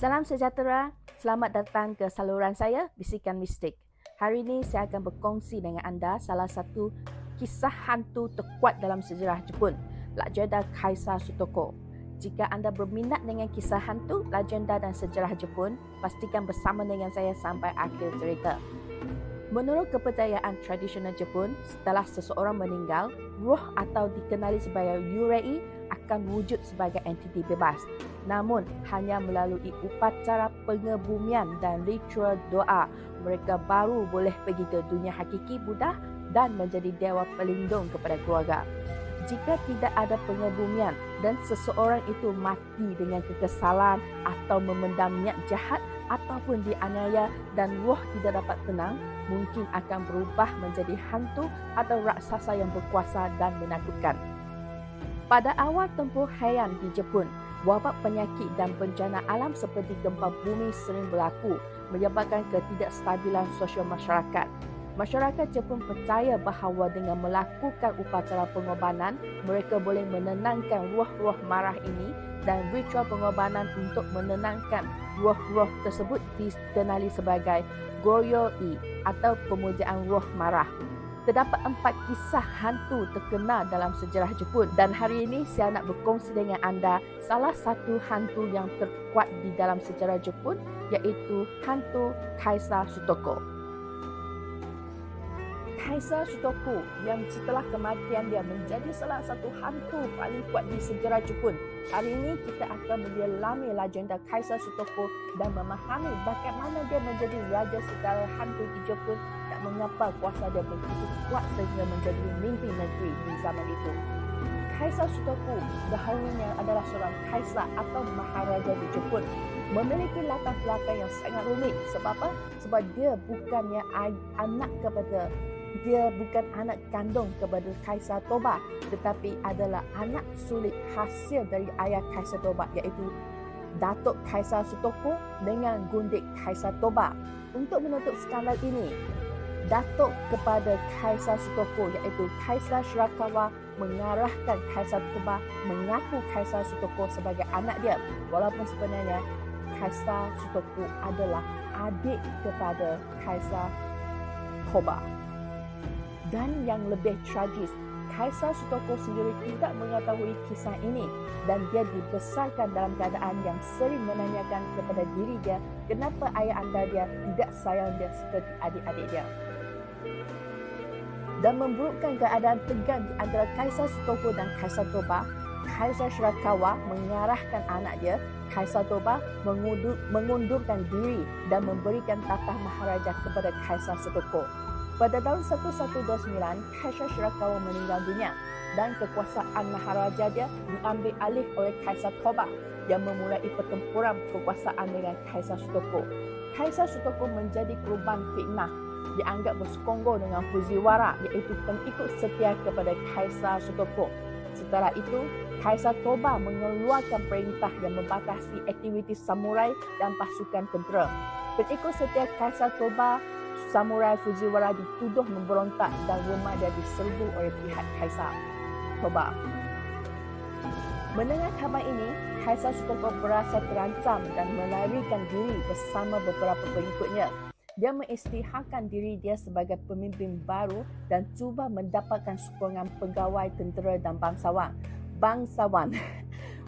Salam sejahtera, selamat datang ke saluran saya, Bisikan Mistik. Hari ini saya akan berkongsi dengan anda salah satu kisah hantu terkuat dalam sejarah Jepun, legenda Kaisar Sutoko. Jika anda berminat dengan kisah hantu, legenda dan sejarah Jepun, pastikan bersama dengan saya sampai akhir cerita. Menurut kepercayaan tradisional Jepun, setelah seseorang meninggal, roh atau dikenali sebagai yurei akan wujud sebagai entiti bebas. Namun, hanya melalui upacara pengebumian dan ritual doa, mereka baru boleh pergi ke dunia hakiki Buddha dan menjadi dewa pelindung kepada keluarga. Jika tidak ada pengebumian dan seseorang itu mati dengan kekesalan atau memendam niat jahat ataupun dianiaya dan roh tidak dapat tenang, mungkin akan berubah menjadi hantu atau raksasa yang berkuasa dan menakutkan. Pada awal tempoh Heian di Jepun, wabak penyakit dan bencana alam seperti gempa bumi sering berlaku, menyebabkan ketidakstabilan sosial masyarakat. Masyarakat Jepun percaya bahawa dengan melakukan upacara pengorbanan, mereka boleh menenangkan roh-roh marah ini, dan ritual pengorbanan untuk menenangkan roh-roh tersebut dikenali sebagai Goryoi atau pemujaan roh marah. Terdapat 4 kisah hantu terkenal dalam sejarah Jepun dan hari ini saya nak berkongsi dengan anda salah satu hantu yang terkuat di dalam sejarah Jepun, iaitu hantu Kaisar Sutoko. Kaisar Sutoko yang setelah kematian dia menjadi salah satu hantu paling kuat di sejarah Jepun. Hari ini kita akan menyelami legenda Kaisar Sutoko dan memahami bagaimana dia menjadi raja segala hantu di Jepun dan mengapa kuasa dia begitu kuat sehingga menjadi mimpi negeri di zaman itu. Kaisar Sutoko dahulunya adalah seorang kaisar atau maharaja di Jepun. Memiliki latar belakang yang sangat rumit. Sebab apa? Sebab dia bukan anak kandung kepada Kaisar Toba, tetapi adalah anak sulung hasil dari ayah Kaisar Toba, iaitu Datuk Kaisar Sutoko dengan gundik Kaisar Toba. Untuk menutup skandal ini, Datuk kepada Kaisar Sutoko iaitu Kaisar Shirakawa mengarahkan Kaisar Toba mengaku Kaisar Sutoko sebagai anak dia, walaupun sebenarnya Kaisar Sutoko adalah adik kepada Kaisar Toba. Dan yang lebih tragis, Kaisar Sutoko sendiri tidak mengetahui kisah ini dan dia dibesarkan dalam keadaan yang sering menanyakan kepada diri dia kenapa ayah anda dia tidak sayang dia seperti adik-adik dia. Dan memburukkan keadaan tegang di antara Kaisar Sutoko dan Kaisar Toba, Kaisar Shirakawa mengarahkan anak dia, Kaisar Toba, mengundurkan diri dan memberikan tatah maharaja kepada Kaisar Sutoko. Pada tahun 1129, Kaisar Shirakawa meninggal dunia dan kekuasaan maharaja dia diambil alih oleh Kaisar Toba yang memulai pertempuran kekuasaan dengan Kaisar Sutoko. Kaisar Sutoko menjadi korban fitnah, dianggap bersekongkol dengan Fujiwara, iaitu pengikut setia kepada Kaisar Sutoko. Setelah itu, Kaisar Toba mengeluarkan perintah yang membatasi aktiviti samurai dan pasukan tentera. Pengikut setia Kaisar Toba, samurai Fujiwara dituduh memberontak dan rumah dia diserbu oleh pihak Kaisar Toba. Mendengar khabar ini, Kaisar Sutoko berasa terancam dan melarikan diri bersama beberapa pengikutnya. Dia mengisytiharkan diri dia sebagai pemimpin baru dan cuba mendapatkan sokongan pegawai tentera dan bangsawan.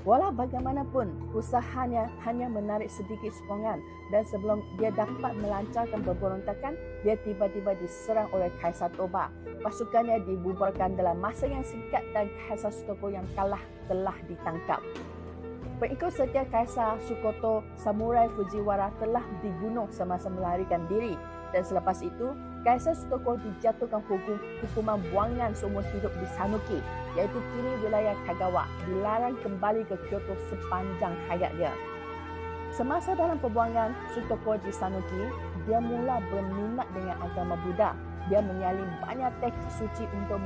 Walau bagaimanapun, usahanya hanya menarik sedikit sokongan dan sebelum dia dapat melancarkan pemberontakan, dia tiba-tiba diserang oleh Kaisar Toba. Pasukannya dibubarkan dalam masa yang singkat dan Kaisar Sutoko yang kalah telah ditangkap. Pengikut setia Kaisar Sutoko, samurai Fujiwara telah dibunuh semasa melarikan diri dan selepas itu, Kaisar Sutoko dijatuhkan hukuman buangan seumur hidup di Sanuki, iaitu kini wilayah Kagawa, dilarang kembali ke Kyoto sepanjang hayat dia. Semasa dalam pembuangan Sutoko di Sanuki, dia mula berminat dengan agama Buddha. Dia menyalin banyak teks suci untuk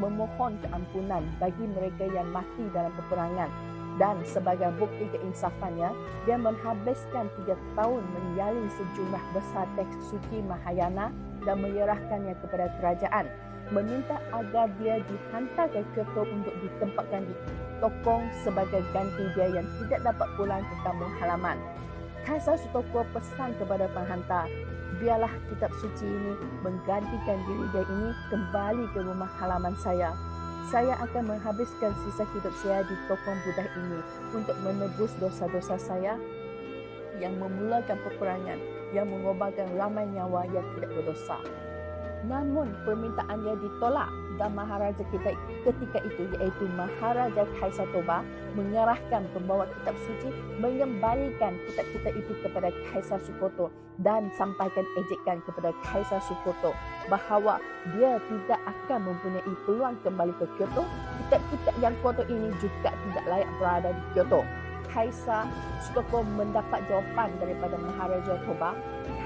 memohon keampunan bagi mereka yang mati dalam peperangan. Dan sebagai bukti keinsafannya, dia menghabiskan 3 tahun menyalin sejumlah besar teks suci Mahayana dan menyerahkannya kepada kerajaan, meminta agar dia dihantar ke Kyoto untuk ditempatkan di Tokong sebagai ganti dia yang tidak dapat pulang ke kampung halaman. Kaisar Sutoko pesan kepada penghantar, biarlah kitab suci ini menggantikan diri dia ini kembali ke rumah halaman saya. Saya akan menghabiskan sisa hidup saya di tokong Buddha ini untuk menebus dosa-dosa saya yang memulakan peperangan, yang mengorbankan ramai nyawa yang tidak berdosa. Namun permintaannya ditolak dan Maharaja ketika itu, iaitu Maharaja Kaisar Toba, mengarahkan pembawa kitab suci mengembalikan kitab-kitab itu kepada Kaisar Sukoto dan sampaikan ejekan kepada Kaisar Sukoto bahawa dia tidak akan mempunyai peluang kembali ke Kyoto. Kitab-kitab yang kotor ini juga tidak layak berada di Kyoto. Kaisar Sutoko mendapat jawapan daripada Maharaja Toba.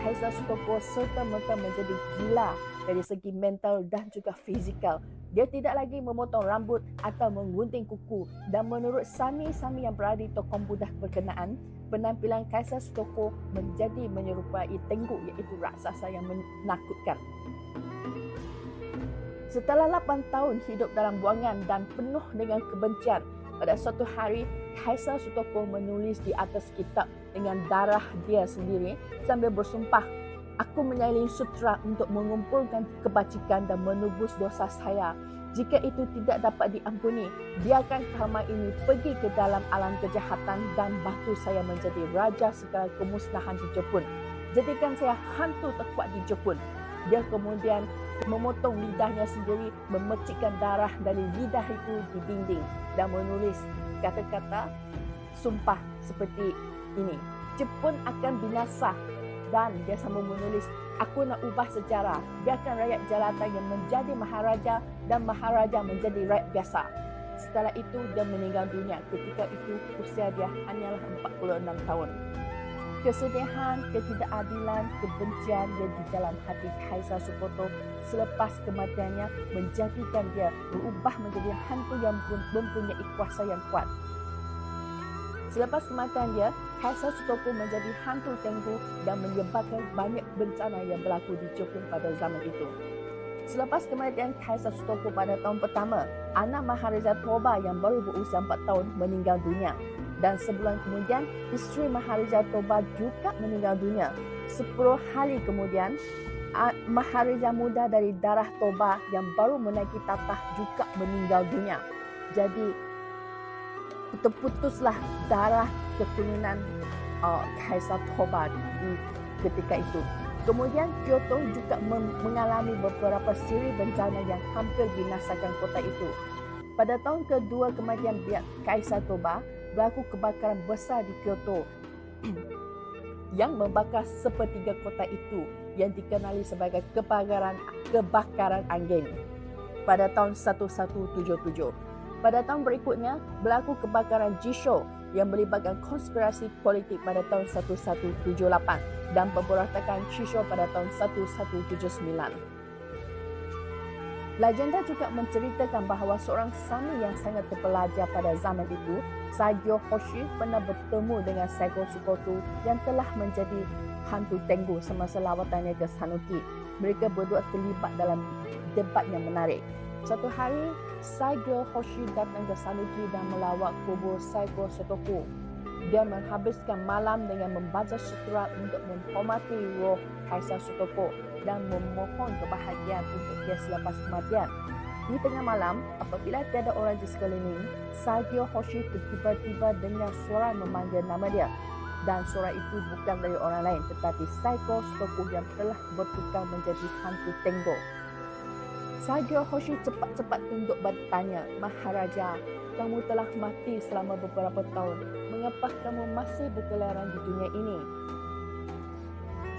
Kaisar Sutoko serta-merta menjadi gila dari segi mental dan juga fizikal. Dia tidak lagi memotong rambut atau menggunting kuku, dan menurut sami-sami yang berada di tokong Buddha berkenaan, penampilan Kaisar Sutoko menjadi menyerupai Tengu, iaitu raksasa yang menakutkan. Setelah 8 tahun hidup dalam buangan dan penuh dengan kebencian, pada suatu hari Kaisar Sutoko menulis di atas kitab dengan darah dia sendiri sambil bersumpah, "Aku menyalin sutra untuk mengumpulkan kebajikan dan menebus dosa saya. Jika itu tidak dapat diampuni, biarkan karma ini pergi ke dalam alam kejahatan dan bantu saya menjadi raja segala kemusnahan di Jepun. Jadikan saya hantu terkuat di Jepun." Dia kemudian memotong lidahnya sendiri, memercikkan darah dari lidah itu di dinding dan menulis kata-kata sumpah seperti ini, "Jepun akan binasa." Dan dia sambung menulis, "Aku nak ubah sejarah. Biarkan rakyat jelata yang menjadi maharaja dan maharaja menjadi rakyat biasa." Setelah itu dia meninggal dunia. Ketika itu usia dia hanyalah 46 tahun. Kesedihan, ketidakadilan, kebencian yang di dalam hati Kaisar Sukoto selepas kematiannya menjadikan dia berubah menjadi hantu yang mempunyai kuasa yang kuat. Selepas kematian dia, Kaisar Sutoko menjadi hantu Tengu dan menyebabkan banyak bencana yang berlaku di Jepun pada zaman itu. Selepas kematian Kaisar Sutoko pada tahun pertama, anak Maharaja Toba yang baru berusia 4 tahun meninggal dunia. Dan sebulan kemudian, isteri Maharaja Toba juga meninggal dunia. 10 hari kemudian, Maharaja muda dari darah Toba yang baru menaiki tatah juga meninggal dunia. Jadi, terputuslah darah keturunan Kaisar Toba di ketika itu. Kemudian Kyoto juga mengalami beberapa siri bencana yang hampir binasakan kota itu. Pada tahun kedua kematian Kaisar Toba, berlaku kebakaran besar di Kyoto yang membakar sepertiga kota itu yang dikenali sebagai kebakaran angin pada tahun 1177. Pada tahun berikutnya, berlaku kebakaran Jisho yang melibatkan konspirasi politik pada tahun 1178 dan pemberontakan Shisho pada tahun 1179. Legenda juga menceritakan bahawa seorang Sami yang sangat terpelajar pada zaman itu, Saigyo Hoshi, pernah bertemu dengan Saigo Sukoto yang telah menjadi hantu Tengu semasa lawatannya ke Sanuki. Mereka berdua terlibat dalam debat yang menarik. Satu hari, Saigyo Hoshi datang ke Sanuki dan melawat kubur Saigo Sotoko. Dia menghabiskan malam dengan membaca sutra untuk menghormati roh Kaisar Sotoko dan memohon kebahagiaan untuk dia selepas kematian. Di tengah malam, apabila tiada orang di sekeliling, Saigyo Hoshi tiba-tiba dengar suara memanggil nama dia. Dan suara itu bukan dari orang lain tetapi Saigo Sotoko yang telah bertukar menjadi hantu Tengu. Saigyo Hoshi cepat-cepat tunduk bertanya, "Maharaja, kamu telah mati selama beberapa tahun. Mengapa kamu masih berkeliaran di dunia ini?"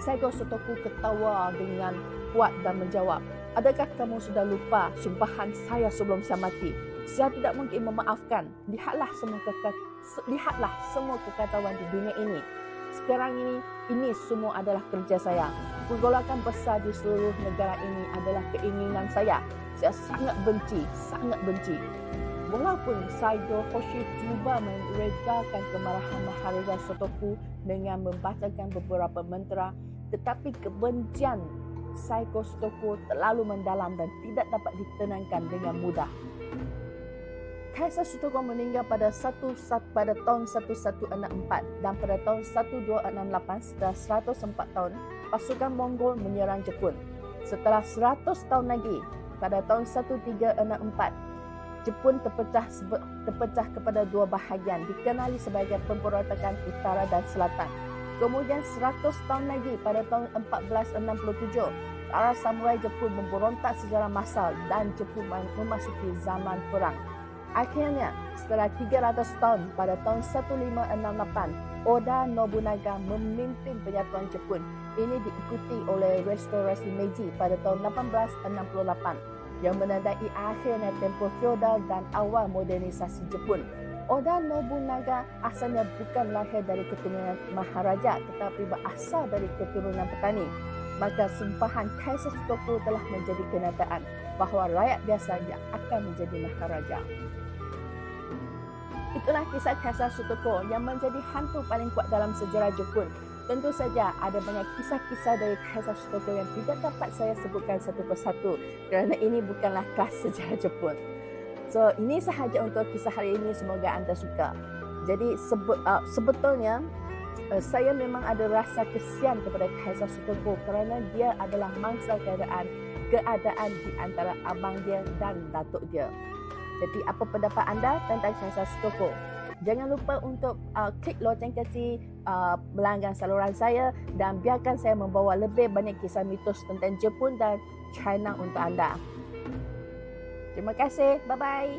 Saigo Sotoko ketawa dengan kuat dan menjawab, "Adakah kamu sudah lupa sumpahan saya sebelum saya mati? Saya tidak mungkin memaafkan. Lihatlah semua kekacauan di dunia ini. Sekarang ini semua adalah kerja saya. Pergolakan besar di seluruh negara ini adalah keinginan saya. Saya sangat benci. Walaupun Saigo Hoshi cuba meredakan kemarahan Maharaja Sotoko dengan membacakan beberapa mantra, tetapi kebencian Saigo Sotoko terlalu mendalam dan tidak dapat ditenangkan dengan mudah. Kaisar Sutoko meninggal pada tahun 1164 dan pada tahun 1268 setelah 104 tahun, pasukan Mongol menyerang Jepun. Setelah 100 tahun lagi, pada tahun 1364, Jepun terpecah kepada dua bahagian, dikenali sebagai pemberontakan utara dan selatan. Kemudian 100 tahun lagi, pada tahun 1467, para samurai Jepun memberontak secara massal dan Jepun memasuki zaman perang. Akhirnya, setelah 300 tahun, pada tahun 1568, Oda Nobunaga memimpin penyatuan Jepun. Ini diikuti oleh restorasi Meiji pada tahun 1868 yang menandai akhirnya tempoh feodal dan awal modernisasi Jepun. Oda Nobunaga asalnya bukan lahir dari keturunan maharaja tetapi berasal dari keturunan petani. Maka sumpahan Kaisar Sutoko telah menjadi kenyataan bahawa rakyat biasa yang akan menjadi maharaja. Itulah kisah Kaisar Sutoko yang menjadi hantu paling kuat dalam sejarah Jepun. Tentu saja ada banyak kisah-kisah dari Kaisar Sutoko yang tidak dapat saya sebutkan satu persatu kerana ini bukanlah kelas sejarah Jepun. So, ini sahaja untuk kisah hari ini. Semoga anda suka. Jadi sebetulnya saya memang ada rasa kesian kepada Kaisar Sutoko kerana dia adalah mangsa keadaan di antara abang dia dan datuk dia. Jadi apa pendapat anda tentang Kaisar Sutoko? Jangan lupa untuk klik loceng kecil, melanggan saluran saya dan biarkan saya membawa lebih banyak kisah mitos tentang Jepun dan China untuk anda. Terima kasih. Bye-bye.